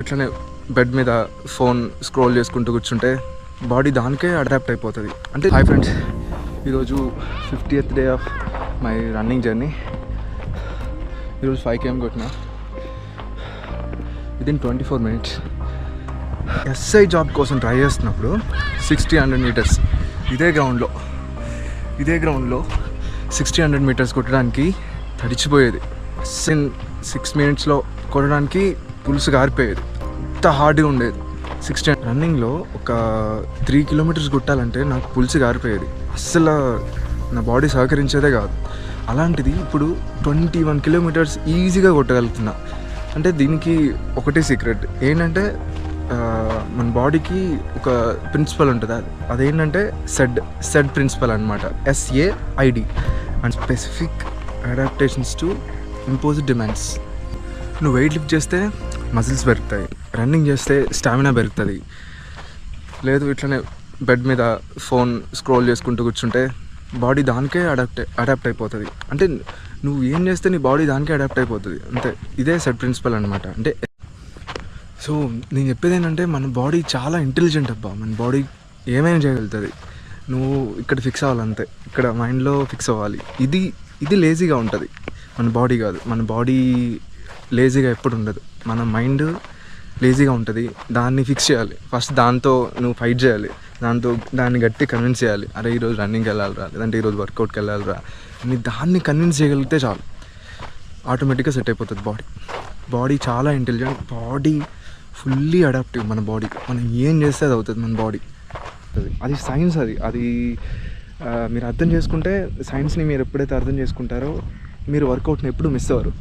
ఇట్లనే బెడ్ మీద phone scroll చేసుకుంటూ కూర్చుంటే బాడీ దానికే అడాప్ట్ అయిపోతుంది. అంటే హాయ్ ఫ్రెండ్స్, ఈరోజు 50th day of my running journey. ఈరోజు 5 km కొట్టిన విదిన్ 24 minutes. ఎస్ఐ జాబ్ కోసం ట్రై చేస్తున్నప్పుడు 60-100 meters ఇదే గ్రౌండ్లో 60-100 meters కొట్టడానికి తడిచిపోయేది. 6 minutesలో కొట్టడానికి పులుసు గారిపోయేది. అంత హార్డ్గా ఉండేది. 60 రన్నింగ్లో ఒక 3 kilometers కొట్టాలంటే నాకు పులుసు గారిపోయేది. అస్సలు నా బాడీ సహకరించేదే కాదు. అలాంటిది ఇప్పుడు 21 kilometers ఈజీగా కొట్టగలుగుతున్నా. అంటే దీనికి ఒకటే సీక్రెట్ ఏంటంటే మన బాడీకి ఒక ప్రిన్సిపల్ ఉంటుంది. అదేంటంటే సెడ్ ప్రిన్సిపల్ అనమాట. SAID and specific adaptations to imposed demands. నువ్వు వెయిట్ లిఫ్ట్ చేస్తే మజిల్స్ పెరుగుతాయి, రన్నింగ్ చేస్తే స్టామినా పెరుగుతుంది. లేదు ఇట్లనే బెడ్ మీద ఫోన్ స్క్రోల్ చేసుకుంటూ కూర్చుంటే బాడీ దానికే అడాప్ట్ అయిపోతుంది. అంటే నువ్వు ఏం చేస్తే నీ బాడీ దానికే అడాప్ట్ అయిపోతుంది అంతే. ఇదే సెడ్ ప్రిన్సిపల్ అనమాట. అంటే సో నేను చెప్పేది ఏంటంటే మన బాడీ చాలా ఇంటెలిజెంట్ అబ్బా. మన బాడీ ఏమైనా చేయగలుగుతుంది. నువ్వు ఇక్కడ ఫిక్స్ అవ్వాలంతే, ఇక్కడ మైండ్లో ఫిక్స్ అవ్వాలి. ఇది లేజీగా ఉంటుంది, మన బాడీ కాదు. మన బాడీ లేజీగా ఎప్పుడు ఉండదు, మన మైండ్ లేజీగా ఉంటుంది. దాన్ని ఫిక్స్ చేయాలి ఫస్ట్. దాంతో నువ్వు ఫైట్ చేయాలి, దాన్ని గట్టి కన్విన్స్ చేయాలి. అరే ఈరోజు రన్నింగ్కి వెళ్ళాలిరా, లేదంటే ఈరోజు వర్కౌట్కి వెళ్ళాలిరా అని దాన్ని కన్విన్స్ చేయగలిగితే చాలు, ఆటోమేటిక్గా సెట్ అయిపోతుంది బాడీ చాలా ఇంటెలిజెంట్. Body fully adaptive. మన బాడీ మనం ఏం చేస్తే అది అవుతుంది మన బాడీ. అది సైన్స్. అది మీరు అర్థం చేసుకుంటే, సైన్స్ని మీరు ఎప్పుడైతే అర్థం చేసుకుంటారో మీరు వర్కౌట్ని ఎప్పుడు మిస్ అవ్వరు.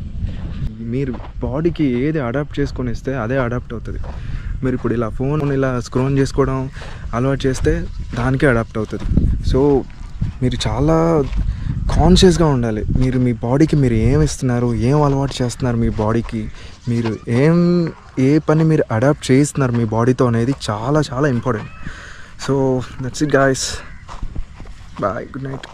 మీరు బాడీకి ఏది అడాప్ట్ చేసుకొని ఇస్తే అదే అడాప్ట్ అవుతుంది. మీరు ఇప్పుడు ఇలా ఫోన్ ఇలా స్క్రోల్ చేసుకోవడం అలవాటు చేస్తే దానికే అడాప్ట్ అవుతుంది. సో మీరు చాలా కాన్షియస్గా ఉండాలి. మీరు మీ బాడీకి మీరు ఏం ఇస్తున్నారు, ఏం అలవాటు చేస్తున్నారు మీ బాడీకి, మీరు ఏ పని మీరు అడాప్ట్ చేయిస్తున్నారు మీ బాడీతో అనేది చాలా చాలా important. So that's it guys. Bye, good night.